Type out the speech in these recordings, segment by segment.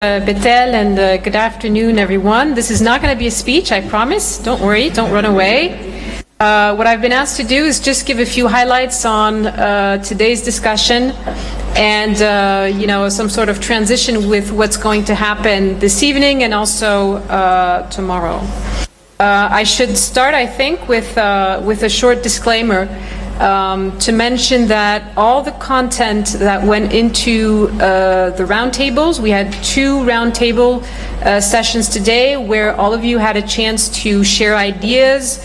Betel, and good afternoon, everyone. This is not going to be a speech, I promise. Don't worry, don't run away. What I've been asked to do is just give a few highlights on today's discussion and, some sort of transition with what's going to happen this evening and also tomorrow. I should start, I think, with a short disclaimer. To mention that all the content that went into the roundtables, we had 2 roundtable sessions today where all of you had a chance to share ideas,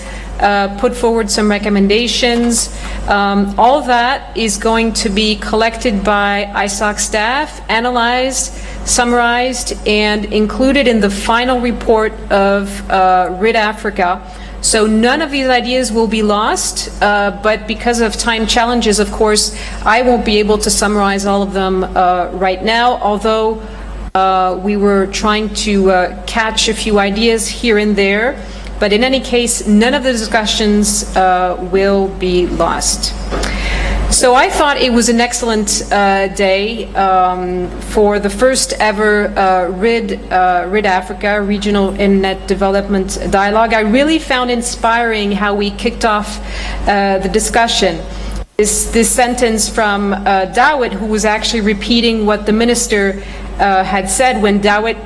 put forward some recommendations. All of that is going to be collected by ISOC staff, analyzed, summarized, and included in the final report of RID Africa. So none of these ideas will be lost, but because of time challenges, of course, I won't be able to summarize all of them right now, although we were trying to catch a few ideas here and there. But in any case, none of the discussions will be lost. So I thought it was an excellent day for the first ever RID Africa, Regional Internet Development Dialogue. I really found inspiring how we kicked off the discussion. This sentence from Dawit, who was actually repeating what the minister had said when Dawit,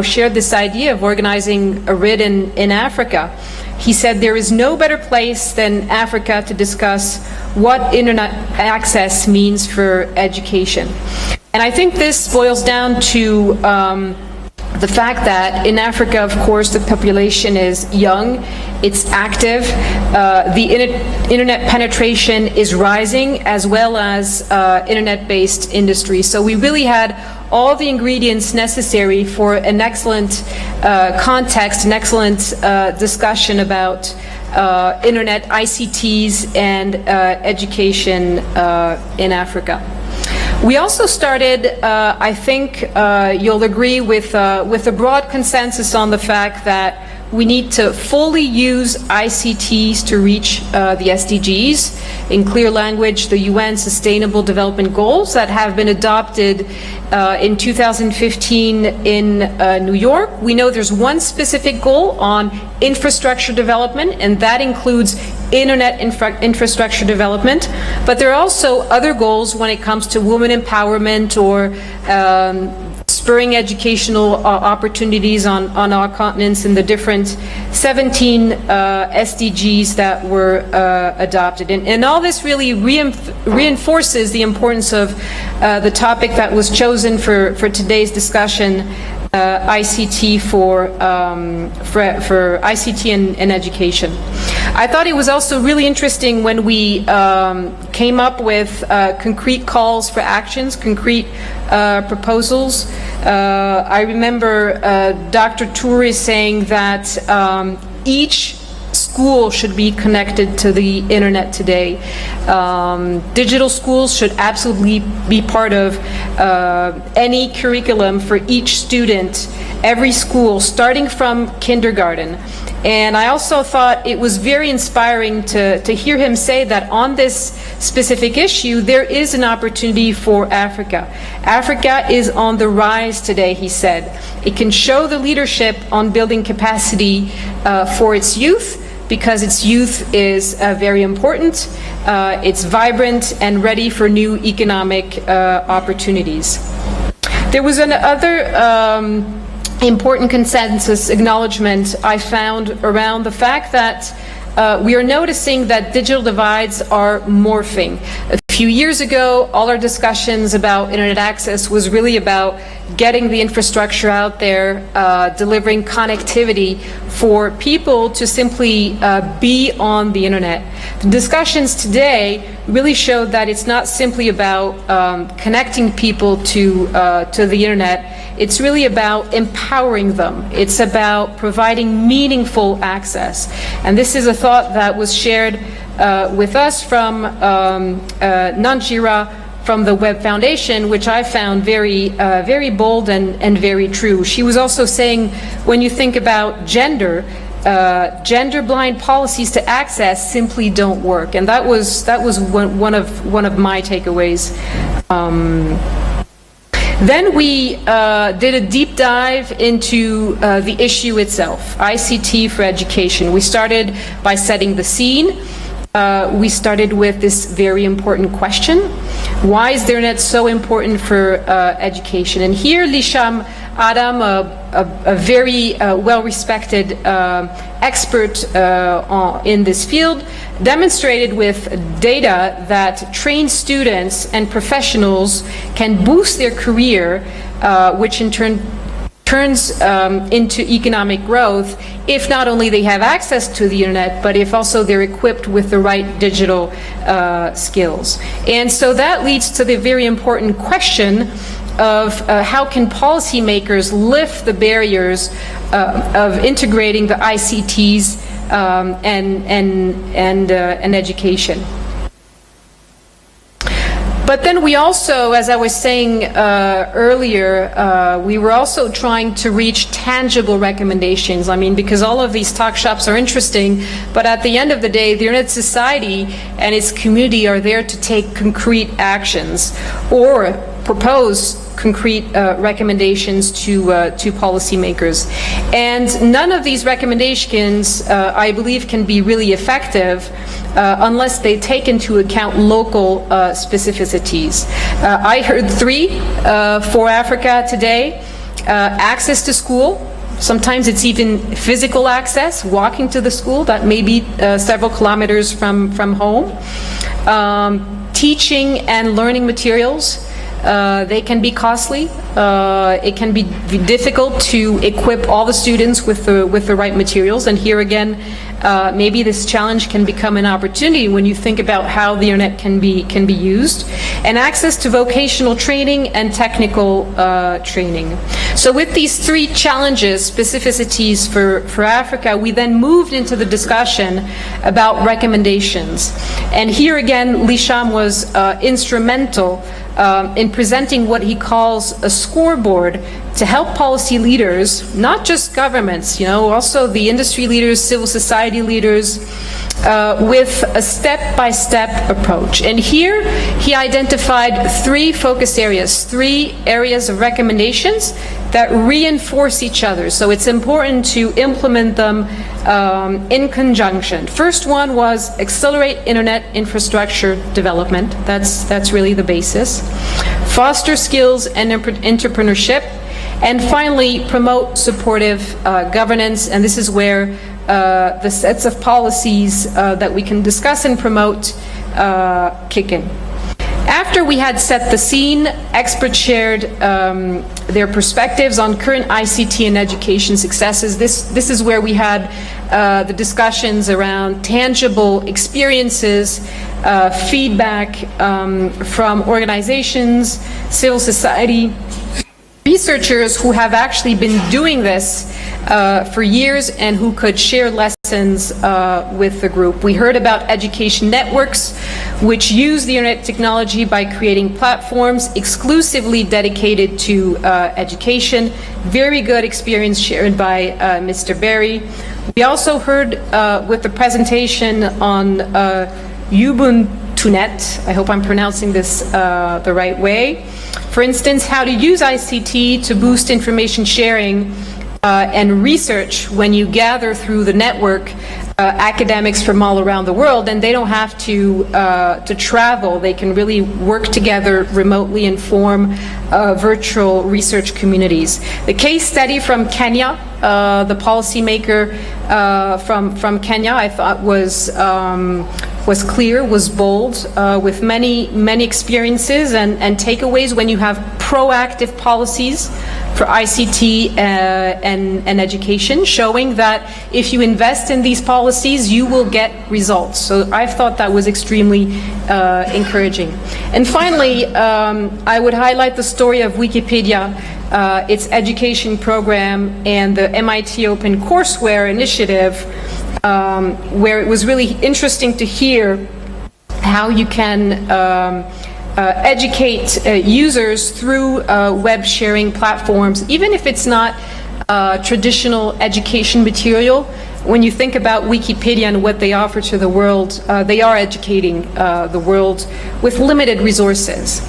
shared this idea of organizing a RID in Africa. He said there is no better place than Africa to discuss what internet access means for education. And I think this boils down to the fact that in Africa, of course, the population is young, it's active, the internet penetration is rising, as well as internet-based industry. So we really had all the ingredients necessary for an excellent context, an excellent discussion about internet, ICTs, and education in Africa. We also started, I think you'll agree, with a broad consensus on the fact that we need to fully use ICTs to reach the SDGs, in clear language, the UN Sustainable Development Goals that have been adopted in 2015 in New York. We know there's one specific goal on infrastructure development, and that includes internet infrastructure development, but there are also other goals when it comes to women empowerment or spurring educational opportunities on our continents in the different 17 SDGs that were adopted. And all this really reinforces the importance of the topic that was chosen for today's discussion, ICT for ICT and education. I thought it was also really interesting when we came up with concrete calls for actions, concrete proposals. I remember Dr. Toure saying that each school should be connected to the internet today. Digital schools should absolutely be part of any curriculum for each student, every school, starting from kindergarten. And I also thought it was very inspiring to hear him say that on this specific issue, there is an opportunity for Africa. Africa is on the rise today, he said. It can show the leadership on building capacity for its youth, because its youth is very important, it's vibrant and ready for new economic opportunities. There was another important consensus acknowledgement I found around the fact that we are noticing that digital divides are morphing. A few years ago, all our discussions about internet access was really about getting the infrastructure out there, delivering connectivity for people to simply be on the internet. The discussions today really showed that it's not simply about connecting people to the internet. It's really about empowering them. It's about providing meaningful access. And this is a thought that was shared with us from Nanjira from the Web Foundation, which I found very bold and very true. She was also saying, when you think about gender, gender-blind policies to access simply don't work, and that was one of my takeaways. Then we did a deep dive into the issue itself, ICT for education. We started by setting the scene. We started with this very important question. Why is the internet so important for education? And here Lisham Adam, a very well-respected expert in this field, demonstrated with data that trained students and professionals can boost their career, which in turn turns into economic growth if not only they have access to the internet, but if also they're equipped with the right digital skills. And so that leads to the very important question of how can policymakers lift the barriers of integrating the ICTs and education. But then we also, as I was saying earlier, we were also trying to reach tangible recommendations. I mean, because all of these talk shops are interesting, but at the end of the day, the Internet Society and its community are there to take concrete actions or propose concrete recommendations to policymakers. And none of these recommendations, I believe, can be really effective unless they take into account local specificities. I heard three for Africa today. Access to school. Sometimes it's even physical access, walking to the school, that may be several kilometers from home. Teaching and learning materials. They can be costly. It can be difficult to equip all the students with the right materials. And here again, maybe this challenge can become an opportunity when you think about how the internet can be used. And access to vocational training and technical training. So with these three challenges, specificities for Africa, we then moved into the discussion about recommendations. And here again, Lisham was instrumental in presenting what he calls a scoreboard to help policy leaders, not just governments, also the industry leaders, civil society leaders, with a step-by-step approach. And here he identified three focus areas, three areas of recommendations that reinforce each other. So it's important to implement them in conjunction. First one was accelerate internet infrastructure development. That's really the basis. Foster skills and entrepreneurship. And finally, promote supportive governance. And this is where the sets of policies that we can discuss and promote kick in. After we had set the scene, experts shared their perspectives on current ICT and education successes. This is where we had the discussions around tangible experiences, feedback from organizations, civil society, researchers who have actually been doing this for years and who could share lessons with the group. We heard about education networks which use the internet technology by creating platforms exclusively dedicated to education. Very good experience shared by Mr. Berry. We also heard with the presentation on Ubuntunet, I hope I'm pronouncing this the right way. For instance, how to use ICT to boost information sharing and research when you gather through the network academics from all around the world, and they don't have to travel. They can really work together remotely and form virtual research communities. The case study from Kenya, the policymaker from Kenya, I thought was clear, was bold, with many experiences and takeaways when you have proactive policies for ICT and education, showing that if you invest in these policies, you will get results. So I thought that was extremely encouraging. And finally, I would highlight the story of Wikipedia, its education program, and the MIT Open Courseware initiative, where it was really interesting to hear how you can educate users through web sharing platforms, even if it's not traditional education material. When you think about Wikipedia and what they offer to the world, they are educating the world with limited resources.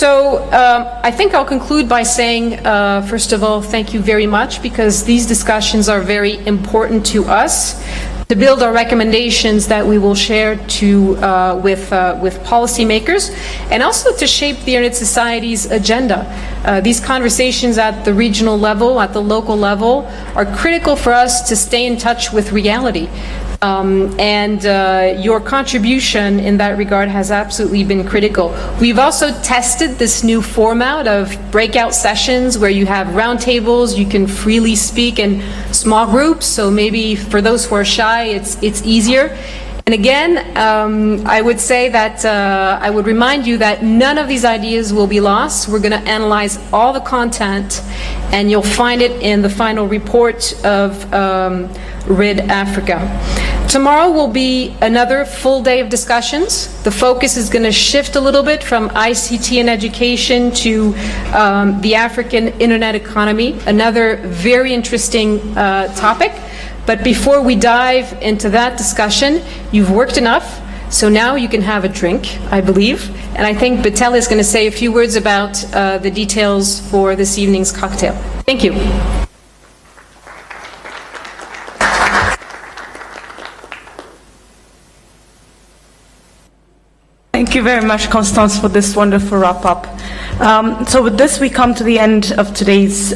So I think I'll conclude by saying, first of all, thank you very much, because these discussions are very important to us to build our recommendations that we will share with policymakers, and also to shape the Internet Society's agenda. These conversations at the regional level, at the local level, are critical for us to stay in touch with reality. Your contribution in that regard has absolutely been critical. We've also tested this new format of breakout sessions where you have roundtables, you can freely speak in small groups, so maybe for those who are shy, it's easier. And again, I would say that I would remind you that none of these ideas will be lost. We're going to analyze all the content, and you'll find it in the final report of RID Africa. Tomorrow will be another full day of discussions. The focus is going to shift a little bit from ICT and education to the African internet economy, another very interesting topic. But before we dive into that discussion, you've worked enough, so now you can have a drink, I believe. And I think Betel is going to say a few words about the details for this evening's cocktail. Thank you. Thank you very much, Constance, for this wonderful wrap-up. So with this, we come to the end of today's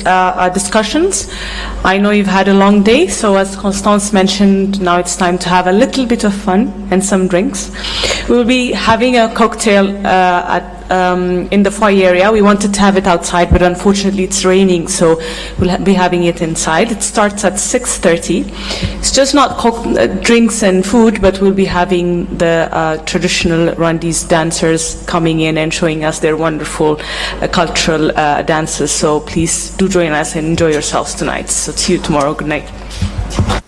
discussions. I know you've had a long day, so as Constance mentioned, now it's time to have a little bit of fun and some drinks. We will be having a cocktail in the foyer area. We wanted to have it outside, but unfortunately it's raining, so we'll be having it inside. It starts at 6:30. It's just not drinks and food, but we'll be having the traditional Rwandese dancers coming in and showing us their wonderful cultural dances. So please do join us and enjoy yourselves tonight. So see you tomorrow. Good night.